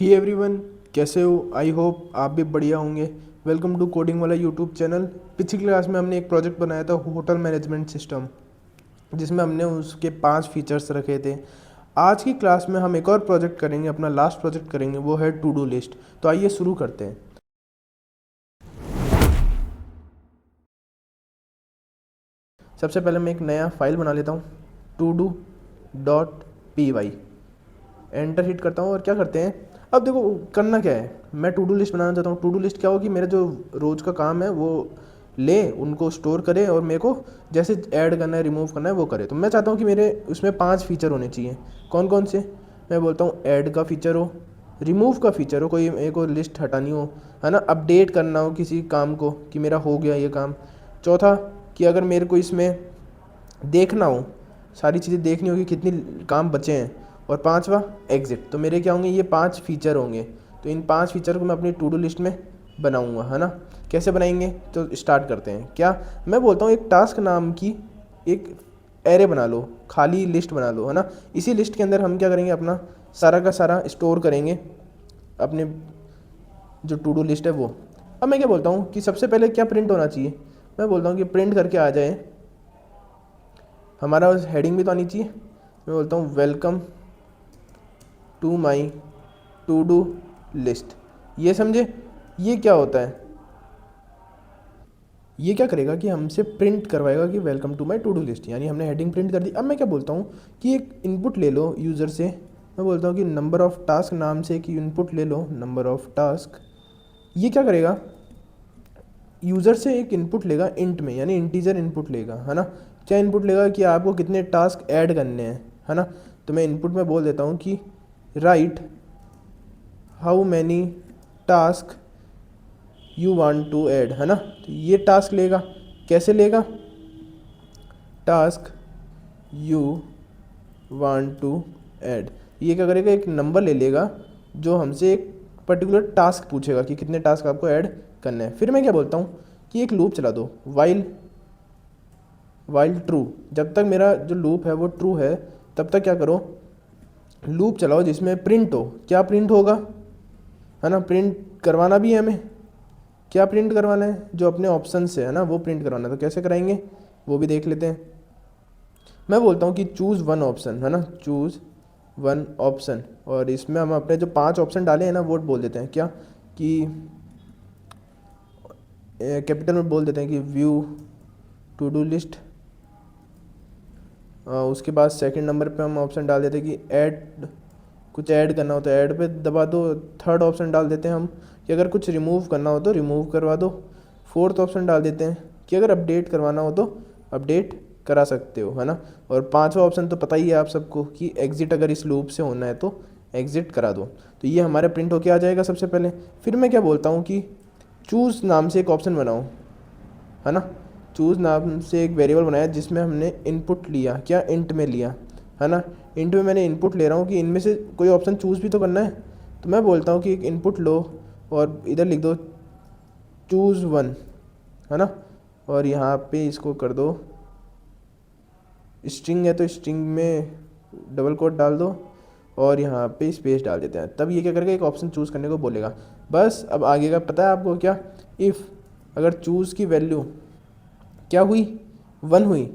ही everyone, कैसे हो? I hope आप भी बढ़िया होंगे। वेलकम टू कोडिंग वाला यूट्यूब चैनल। पिछली क्लास में हमने एक प्रोजेक्ट बनाया था होटल मैनेजमेंट सिस्टम, जिसमें हमने उसके 5 फीचर्स रखे थे। आज की क्लास में हम एक और प्रोजेक्ट करेंगे, अपना लास्ट प्रोजेक्ट करेंगे, वो है टू डू लिस्ट। तो आइए शुरू करते हैं। सबसे पहले मैं एक नया फाइल बना लेता हूँ, todo.py। एंटर हिट करता हूँ और क्या करते हैं, अब देखो करना क्या है। मैं टू डू लिस्ट बनाना चाहता हूँ। टू डू लिस्ट क्या होगी, मेरा जो रोज़ का काम है वो ले उनको स्टोर करे और मेरे को जैसे ऐड करना है, रिमूव करना है वो करे। तो मैं चाहता हूँ कि मेरे उसमें 5 फीचर होने चाहिए। कौन कौन से? मैं बोलता हूँ ऐड का फीचर हो, रिमूव का फीचर हो, कोई मेरे को लिस्ट हटानी हो, है ना, अपडेट करना हो किसी काम को कि मेरा हो गया ये काम। चौथा, कि अगर मेरे को इसमें देखना हो, सारी चीज़ें देखनी होगी कितनी काम बचे हैं। और पांचवा, एग्ज़िट। तो मेरे क्या होंगे, ये 5 फीचर होंगे। तो इन 5 फीचर को मैं अपनी टू डू लिस्ट में बनाऊंगा, है ना। कैसे बनाएंगे, तो स्टार्ट करते हैं। क्या, मैं बोलता हूँ एक टास्क नाम की एक एरे बना लो, खाली लिस्ट बना लो, है ना। इसी लिस्ट के अंदर हम क्या करेंगे, अपना सारा का सारा स्टोर करेंगे, अपने जो टू डू लिस्ट है वो। अब मैं क्या बोलता हूँ कि सबसे पहले क्या प्रिंट होना चाहिए। मैं बोलता हूँ कि प्रिंट करके आ जाए, हमारा हेडिंग भी तो आनी चाहिए। मैं बोलता हूँ welcome to my to do list. ये समझे, ये क्या होता है, ये क्या करेगा कि हमसे प्रिंट करवाएगा कि welcome to my to do list, यानी हमने हेडिंग प्रिंट कर दी। अब मैं क्या बोलता हूँ कि एक इनपुट ले लो यूज़र से। मैं बोलता हूँ कि नंबर ऑफ़ टास्क नाम से कि इनपुट ले लो, नंबर ऑफ़ टास्क। ये क्या करेगा, यूज़र से एक इनपुट लेगा इंट में, यानी इंटीजर इनपुट लेगा, है ना। क्या इनपुट लेगा कि आपको कितने टास्क ऐड करने हैं, है ना। तो मैं इनपुट में बोल देता हूँ कि right how many task you want to add, है ना। तो ये टास्क लेगा, कैसे लेगा, task you want to add. ये क्या करेगा, एक नंबर ले लेगा जो हमसे एक पर्टिकुलर टास्क पूछेगा कि कितने टास्क आपको ऐड करने हैं। फिर मैं क्या बोलता हूँ कि एक लूप चला दो, वाइल ट्रू। जब तक मेरा जो लूप है वो ट्रू है, तब तक क्या करो, लूप चलाओ जिसमें प्रिंट हो। क्या प्रिंट होगा, है ना, प्रिंट करवाना भी है हमें। क्या प्रिंट करवाना है, जो अपने ऑप्शन से है ना वो प्रिंट करवाना है। तो कैसे कराएंगे वो भी देख लेते हैं। मैं बोलता हूँ कि चूज़ वन ऑप्शन, है ना, चूज़ वन ऑप्शन। और इसमें हम अपने जो 5 ऑप्शन डाले हैं ना वो बोल देते हैं क्या, कि कैपिटल में बोल देते हैं कि व्यू टू डू लिस्ट। उसके बाद सेकंड नंबर पे हम ऑप्शन डाल देते हैं कि ऐड, कुछ ऐड करना हो तो ऐड पे दबा दो। थर्ड ऑप्शन डाल देते हैं हम कि अगर कुछ रिमूव करना हो तो रिमूव करवा दो। फोर्थ ऑप्शन डाल देते हैं कि अगर अपडेट करवाना हो तो अपडेट करा सकते हो, है ना। और पांचवा ऑप्शन तो पता ही है आप सबको कि एग्ज़िट, अगर इस लूप से होना है तो एग्ज़िट करा दो। तो ये हमारे प्रिंट होके आ जाएगा सबसे पहले। फिर मैं क्या बोलता हूँ कि चूज़ नाम से एक ऑप्शन बनाओ, है ना। चूज़ नाम से एक वेरिएबल बनाया जिसमें हमने इनपुट लिया, क्या, इंट में लिया, है ना। इंट में मैंने इनपुट ले रहा हूँ कि इनमें से कोई ऑप्शन चूज़ भी तो करना है। तो मैं बोलता हूँ कि एक इनपुट लो और इधर लिख दो चूज़ वन, है ना। और यहाँ पे इसको कर दो, स्ट्रिंग है तो स्ट्रिंग में डबल कोट डाल दो और यहाँ पे स्पेस डाल देते हैं। तब ये क्या करेगा, एक ऑप्शन चूज़ करने को बोलेगा। बस अब आगे का पता है आपको क्या, इफ़ अगर चूज़ की वैल्यू क्या हुई, वन हुई,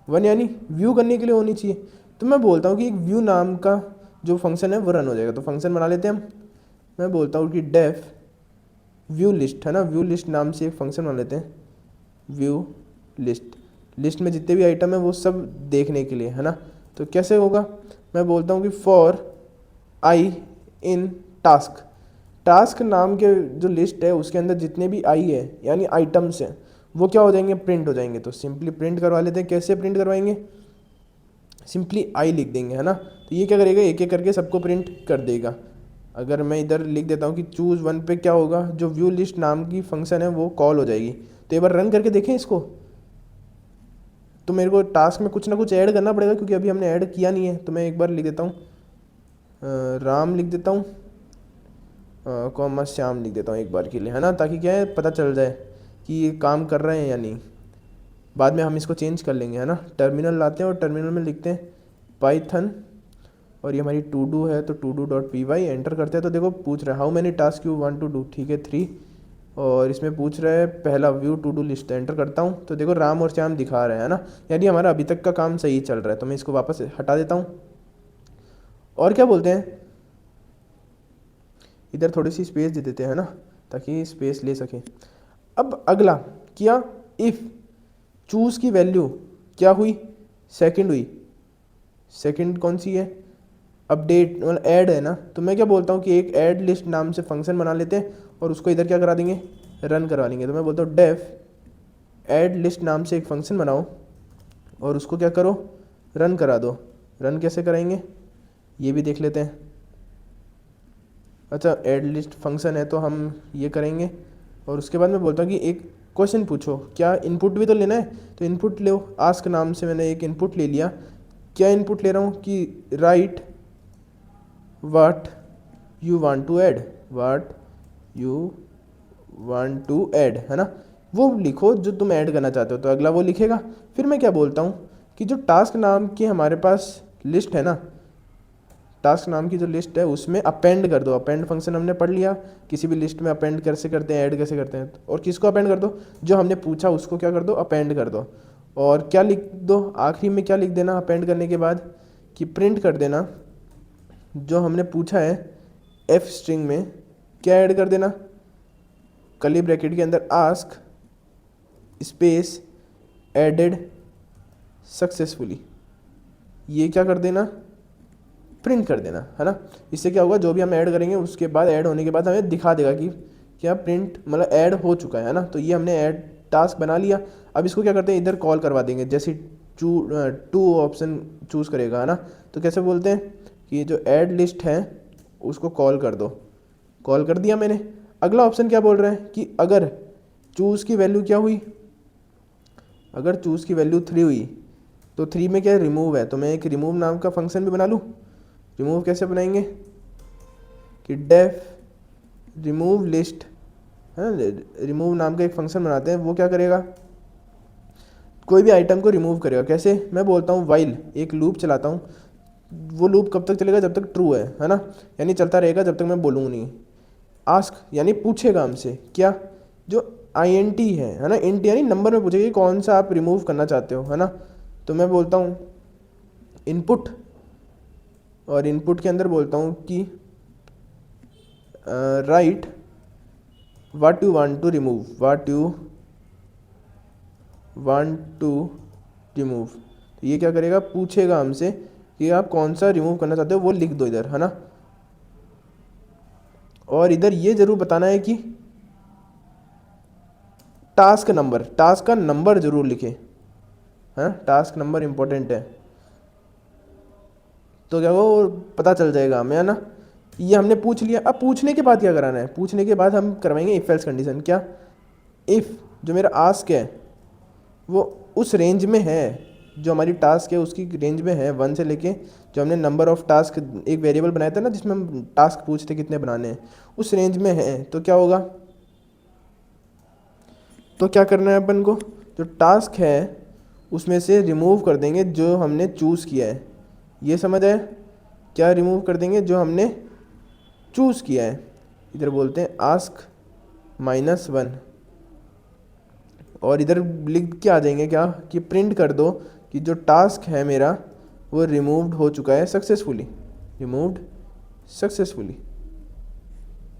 वन यानी व्यू करने के लिए होनी चाहिए। तो मैं बोलता हूँ कि एक व्यू नाम का जो फंक्शन है वो रन हो जाएगा। तो फंक्शन बना लेते हैं हम। मैं बोलता हूँ कि डेफ व्यू लिस्ट, है ना, व्यू लिस्ट नाम से एक फंक्शन बना लेते हैं। व्यू लिस्ट, लिस्ट में जितने भी आइटम है वो सब देखने के लिए, है ना। तो कैसे होगा, मैं बोलता हूँ कि for I in task, task नाम के जो लिस्ट है उसके अंदर जितने भी आई है यानी आइटम्स हैं वो क्या हो जाएंगे, प्रिंट हो जाएंगे। तो सिंपली प्रिंट करवा लेते हैं। कैसे प्रिंट करवाएंगे, सिंपली आई लिख देंगे, है ना। तो ये क्या करेगा, एक एक करके सबको प्रिंट कर देगा। अगर मैं इधर लिख देता हूँ कि चूज़ वन पे क्या होगा, जो व्यू लिस्ट नाम की फंक्शन है वो कॉल हो जाएगी। तो एक बार रन करके देखें इसको। तो मेरे को टास्क में कुछ ना कुछ ऐड करना पड़ेगा क्योंकि अभी हमने ऐड किया नहीं है। तो मैं एक बार लिख देता हूँ राम लिख देता हूँ, कॉमा श्याम लिख देता हूँ एक बार के लिए, है ना, ताकि क्या है पता चल जाए कि ये काम कर रहे हैं या नहीं। बाद में हम इसको चेंज कर लेंगे, है ना। टर्मिनल लाते हैं और टर्मिनल में लिखते हैं पाइथन और ये हमारी टू डू है, तो to do dot p y enter करते हैं। तो देखो पूछ रहा है how many task you want to do, ठीक है 3। और इसमें पूछ रहा है पहला view to do list, enter करता हूँ। तो देखो राम और श्याम दिखा रहे हैं ना, यानी हमारा अभी तक का काम सही चल रहा है। तो मैं इसको वापस हटा देता हूँ। और क्या बोलते हैं, इधर थोड़ी सी स्पेस दे देते हैं ना, ताकि स्पेस ले सकें। अब अगला किया, इफ़ चूज़ की वैल्यू क्या हुई, सेकंड हुई। सेकंड कौन सी है, अपडेट मतलब ऐड है ना। तो मैं क्या बोलता हूँ कि एक ऐड लिस्ट नाम से फंक्शन बना लेते हैं और उसको इधर क्या करा देंगे, रन करवा लेंगे। तो मैं बोलता हूँ डेफ ऐड लिस्ट नाम से एक फंक्शन बनाओ और उसको क्या करो, रन करा दो। रन कैसे कराएंगे ये भी देख लेते हैं। अच्छा ऐड लिस्ट फंक्शन है तो हम ये करेंगे। और उसके बाद मैं बोलता हूँ कि एक क्वेश्चन पूछो, क्या इनपुट भी तो लेना है, तो इनपुट लो। आस्क नाम से मैंने एक इनपुट ले लिया। क्या इनपुट ले रहा हूँ कि right what you want to add, what you want to add, है ना, वो लिखो जो तुम ऐड करना चाहते हो। तो अगला वो लिखेगा। फिर मैं क्या बोलता हूँ कि जो टास्क नाम की हमारे पास लिस्ट है ना, टास्क नाम की जो लिस्ट है उसमें अपेंड कर दो। अपेंड फंक्शन हमने पढ़ लिया, किसी भी लिस्ट में अपेंड कैसे करते हैं, ऐड कैसे करते हैं। और किसको अपेंड कर दो, जो हमने पूछा उसको क्या कर दो, अपेंड कर दो। और क्या लिख दो आखिरी में, क्या लिख देना अपेंड करने के बाद, कि प्रिंट कर देना जो हमने पूछा है एफ स्ट्रिंग में, क्या ऐड कर देना, कर्ली ब्रैकेट के अंदर आस्क स्पेस एडेड सक्सेसफुली, ये क्या कर देना, प्रिंट कर देना, है ना। इससे क्या होगा, जो भी हम ऐड करेंगे उसके बाद ऐड होने के बाद हमें दिखा देगा कि क्या प्रिंट मतलब ऐड हो चुका है ना। तो ये हमने ऐड टास्क बना लिया। अब इसको क्या करते हैं, इधर कॉल करवा देंगे। जैसे टू ऑप्शन चूज़ करेगा, है ना, तो कैसे बोलते हैं कि जो ऐड लिस्ट है उसको कॉल कर दो। कॉल कर दिया मैंने। अगला ऑप्शन क्या बोल रहा है कि अगर चूज़ की वैल्यू क्या हुई, अगर चूज़ की वैल्यू 3 हुई तो 3 में क्या रिमूव है, तो मैं एक रिमूव नाम का फंक्शन भी बना लूँ। रिमूव कैसे बनाएंगे कि डेफ रिमूव लिस्ट, है ना, रिमूव नाम का एक फंक्शन बनाते हैं। वो क्या करेगा, कोई भी आइटम को रिमूव करेगा। कैसे, मैं बोलता हूँ वाइल, एक लूप चलाता हूँ। वो लूप कब तक चलेगा, जब तक ट्रू है ना, यानी चलता रहेगा जब तक मैं बोलूँ नहीं। आस्क यानी पूछेगा हमसे क्या, जो INT है ना, इंट यानी नंबर में पूछेगा कि कौन सा आप रिमूव करना चाहते हो, है ना। तो मैं बोलता हूँ इनपुट, और इनपुट के अंदर बोलता हूँ कि right what you want to remove, what you want to remove. तो ये क्या करेगा, पूछेगा हमसे कि आप कौन सा रिमूव करना चाहते हो, वो लिख दो इधर, है ना। और इधर ये जरूर बताना है कि टास्क नंबर, टास्क का नंबर जरूर लिखे, है, टास्क नंबर इंपॉर्टेंट है। तो क्या वो पता चल जाएगा हमें, है ना। ये हमने पूछ लिया। अब पूछने के बाद क्या कराना है, पूछने के बाद हम करवाएंगे इफ एल्स कंडीशन। क्या, इफ़ जो मेरा आस्क है वो उस रेंज में है, जो हमारी टास्क है उसकी रेंज में है 1 से लेके, जो हमने नंबर ऑफ टास्क एक वेरिएबल बनाया था ना जिसमें हम टास्क पूछते कितने बनाने हैं, उस रेंज में है, तो क्या होगा, तो क्या करना है अपन को, जो टास्क है उसमें से रिमूव कर देंगे जो हमने चूज़ किया है। ये समझ आए, क्या रिमूव कर देंगे, जो हमने चूज़ किया है। इधर बोलते हैं आस्क -1, और इधर लिख के आ जाएंगे क्या, कि प्रिंट कर दो कि जो टास्क है मेरा वो रिमूव्ड हो चुका है सक्सेसफुली, रिमूव्ड सक्सेसफुली।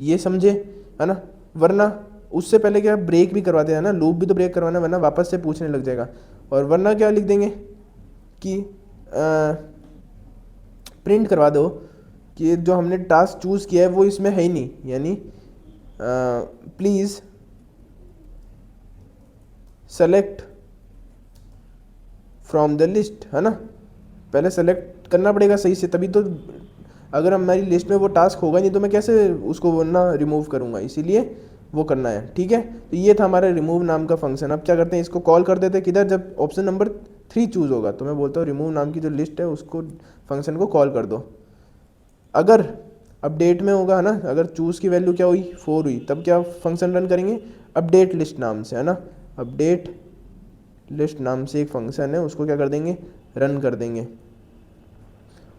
ये समझे, है ना। वरना उससे पहले क्या ब्रेक भी करवाते हैं ना, लूप भी तो ब्रेक करवाना, वरना वापस से पूछने लग जाएगा। और वरना क्या लिख देंगे कि प्रिंट करवा दो कि जो हमने टास्क चूज़ किया है वो इसमें है ही नहीं, यानी please select from the list, है ना। पहले सेलेक्ट करना पड़ेगा सही से, तभी तो, अगर हमारी लिस्ट में वो टास्क होगा नहीं तो मैं कैसे उसको वरना रिमूव करूँगा, इसीलिए वो करना है, ठीक है। तो ये था हमारा रिमूव नाम का फंक्शन। अब क्या करते हैं, इसको कॉल कर देते हैं किधर, जब ऑप्शन नंबर 3 चूज़ होगा। तो मैं बोलता हूँ रिमूव नाम की जो लिस्ट है उसको, फंक्शन को कॉल कर दो। अगर अपडेट में होगा, है ना, अगर चूज़ की वैल्यू क्या हुई 4 हुई, तब क्या फंक्शन रन करेंगे, अपडेट लिस्ट नाम से, है ना। अपडेट लिस्ट नाम से एक फंक्शन है, उसको क्या कर देंगे, रन कर देंगे।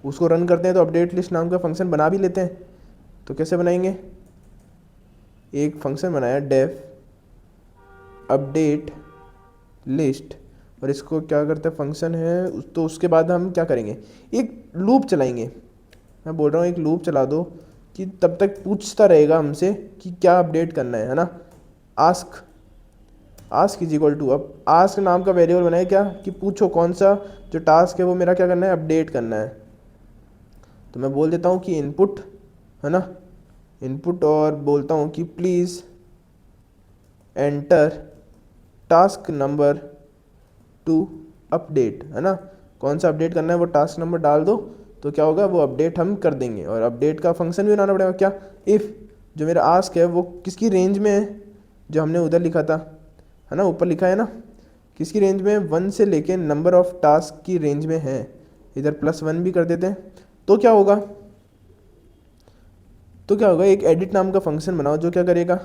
उसको रन करते हैं तो अपडेट लिस्ट नाम का फंक्शन बना भी लेते हैं। तो कैसे बनाएंगे, एक फंक्शन बनाया डेफ अपडेट लिस्ट, और इसको क्या करते हैं फंक्शन है, तो उसके बाद हम क्या करेंगे, एक लूप चलाएंगे। मैं बोल रहा हूँ एक लूप चला दो कि तब तक पूछता रहेगा हमसे कि क्या अपडेट करना है ना। Ask ask is equal to, अब आस्क नाम का वेरिएबल बनाया क्या कि पूछो कौन सा जो टास्क है वो मेरा क्या करना है, अपडेट करना है। तो मैं बोल देता हूँ कि इनपुट है ना, इनपुट, और बोलता हूँ कि please enter task number two update, है ना, कौन सा अपडेट करना है वो टास्क नंबर डाल दो, तो क्या होगा वो अपडेट हम कर देंगे। और अपडेट का फंक्शन भी बनाना पड़ेगा क्या, इफ़ जो मेरा आस्क है वो किसकी रेंज में है, जो हमने उधर लिखा था है ना, ऊपर लिखा है ना, किसकी रेंज में, 1 से लेके नंबर ऑफ टास्क की रेंज में है, इधर +1 भी कर देते हैं। तो क्या होगा, एक एडिट नाम का फंक्शन बनाओ जो क्या करेगा,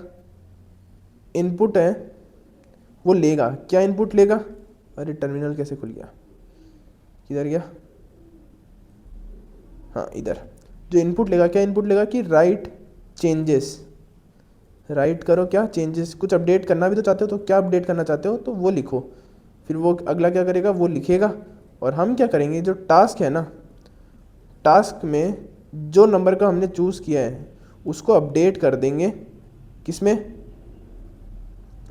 इनपुट है वो लेगा, क्या इनपुट लेगा, अरे टर्मिनल कैसे खुल गया, किधर गया, हाँ इधर, जो इनपुट लेगा, क्या इनपुट लेगा कि राइट चेंजेस, राइट करो क्या चेंजेस, कुछ अपडेट करना भी तो चाहते हो, तो क्या अपडेट करना चाहते हो तो वो लिखो। फिर वो अगला क्या करेगा, वो लिखेगा, और हम क्या करेंगे, जो टास्क है ना, टास्क में जो नंबर का हमने चूज़ किया है उसको अपडेट कर देंगे, किसमें,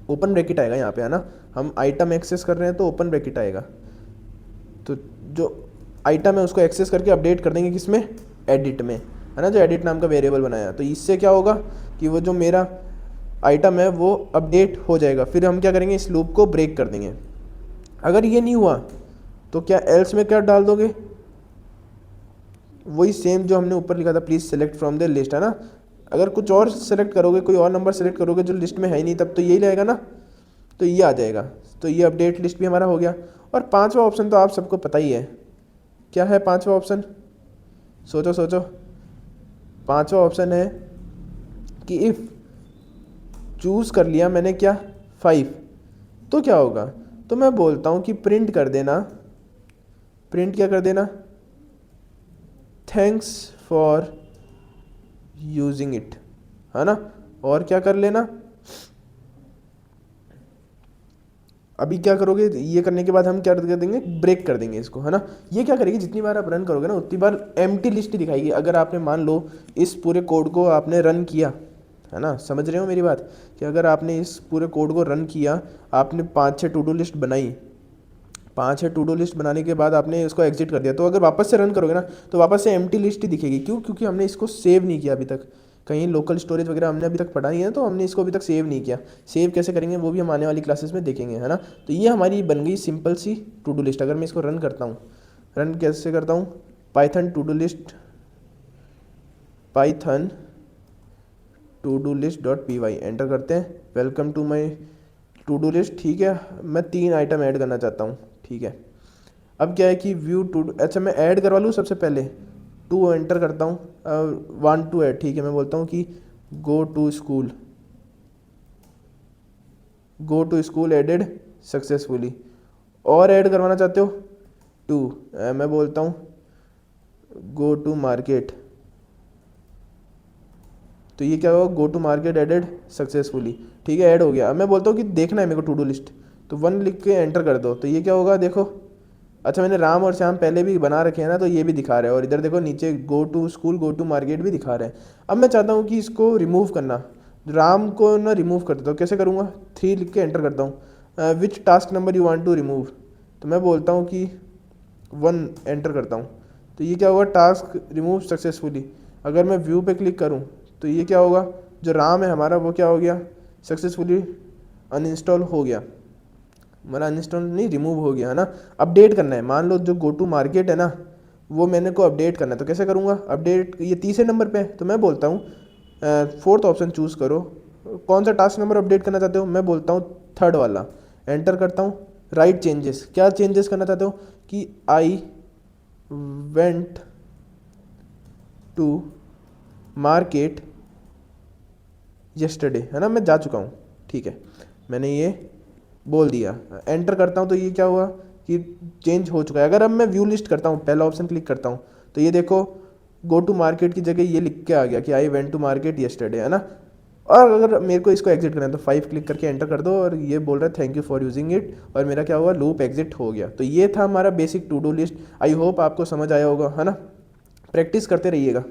ओपन ब्रैकेट आएगा यहाँ पे है ना, हम आइटम एक्सेस कर रहे हैं तो ओपन ब्रैकेट आएगा, तो जो आइटम है उसको एक्सेस करके अपडेट कर देंगे किसमें, एडिट में, है ना, जो एडिट नाम का वेरिएबल बनाया। तो इससे क्या होगा कि वो जो मेरा आइटम है वो अपडेट हो जाएगा। फिर हम क्या करेंगे, इस लूप को ब्रेक कर देंगे। अगर ये नहीं हुआ तो क्या एल्स में क्या डाल दोगे, वही सेम जो हमने ऊपर लिखा था, please select from the list, है ना। अगर कुछ और सेलेक्ट करोगे, कोई और नंबर सेलेक्ट करोगे जो लिस्ट में है ही नहीं, तब तो यही रहेगा ना, तो ये आ जाएगा। तो ये अपडेट लिस्ट भी हमारा हो गया। और पांचवा ऑप्शन तो आप सबको पता ही है, क्या है पांचवा ऑप्शन, सोचो सोचो, पांचवा ऑप्शन है कि इफ़ चूज़ कर लिया मैंने क्या 5, तो क्या होगा, तो मैं बोलता हूँ कि प्रिंट कर देना, प्रिंट क्या कर देना, थैंक्स फॉर यूजिंग इट, है ना। और क्या कर लेना, अभी क्या करोगे, ये करने के बाद हम क्या कर देंगे, ब्रेक कर देंगे इसको, है ना। ये क्या करेगी, जितनी बार आप रन करोगे ना उतनी बार एम्प्टी लिस्ट ही दिखाएगी। अगर आपने मान लो इस पूरे कोड को आपने रन किया, है ना, समझ रहे हो मेरी बात, कि अगर आपने इस पूरे कोड को रन किया, आपने 5-6 टू डू लिस्ट बनाई, 5-6 टू डू लिस्ट बनाने के बाद आपने इसको एग्जिट कर दिया, तो अगर वापस से रन करोगे ना तो वापस से एम्प्टी लिस्ट ही दिखेगी। क्यों, क्योंकि हमने इसको सेव नहीं किया अभी तक, कहीं लोकल स्टोरेज वगैरह हमने अभी तक पढ़ाई है, तो हमने इसको अभी तक सेव नहीं किया। सेव कैसे करेंगे वो भी हम आने वाली क्लासेस में देखेंगे, है ना। तो ये हमारी बन गई सिंपल सी टू डू लिस्ट। अगर मैं इसको रन करता हूँ, रन कैसे करता हूँ, Python to do list, Python to do list dot py enter करते हैं, welcome to my to do list, ठीक है। मैं 3 आइटम ऐड करना चाहता हूँ, ठीक है। अब क्या है कि व्यू टू, अच्छा मैं ऐड करवा लूँ सबसे पहले, 2 एंटर करता हूँ, 1 to ऐड, ठीक है। मैं बोलता हूँ कि go to school, go to school added successfully. और ऐड करवाना चाहते हो 2, मैं बोलता हूँ गो टू मार्केट, तो ये क्या होगा, go to market added successfully, ठीक है, ऐड हो गया। अब मैं बोलता हूँ कि देखना है मेरे को टू डू लिस्ट, तो 1 लिख के एंटर कर दो, तो ये क्या होगा देखो, अच्छा मैंने राम और श्याम पहले भी बना रखे हैं ना, तो ये भी दिखा रहे हैं, और इधर देखो नीचे go to school, go to market भी दिखा रहे हैं। अब मैं चाहता हूँ कि इसको रिमूव करना, राम को ना रिमूव कर देता हूँ, कैसे करूँगा, 3 लिख के एंटर करता हूँ, which task number you want to remove, तो मैं बोलता हूँ कि 1 एंटर करता हूँ, तो ये क्या होगा, टास्क रिमूव सक्सेसफुली। अगर मैं व्यू पे क्लिक करूँ तो ये क्या होगा, जो राम है हमारा वो क्या हो गया, सक्सेसफुली अनइंस्टॉल हो गया, हमारा अनइंस्टॉल नहीं रिमूव हो गया, है ना। अपडेट करना है, मान लो जो गो टू मार्केट है ना वो मैंने को अपडेट करना है, तो कैसे करूँगा अपडेट, ये तीसरे नंबर पे है, तो मैं बोलता हूँ 4th ऑप्शन चूज़ करो, कौन सा टास्क नंबर अपडेट करना चाहते हो, मैं बोलता हूँ 3rd वाला, एंटर करता हूँ। राइट चेंजेस, क्या चेंजेस करना चाहते हो कि I went to market yesterday, है ना, मैं जा चुका हूँ, ठीक है, मैंने ये बोल दिया, एंटर करता हूँ, तो ये क्या हुआ कि चेंज हो चुका है। अगर अब मैं व्यू लिस्ट करता हूँ, पहला ऑप्शन क्लिक करता हूँ, तो ये देखो गो टू मार्केट की जगह ये लिख के आ गया कि I went to market yesterday, है ना। और अगर मेरे को इसको एग्जिट करना है तो 5 क्लिक करके एंटर कर दो और ये बोल रहा है thank you for using it, और मेरा क्या हुआ, लूप एग्जिट हो गया। तो ये था हमारा basic to do list. I hope आपको समझ आया होगा, है ना। प्रैक्टिस करते रहिएगा।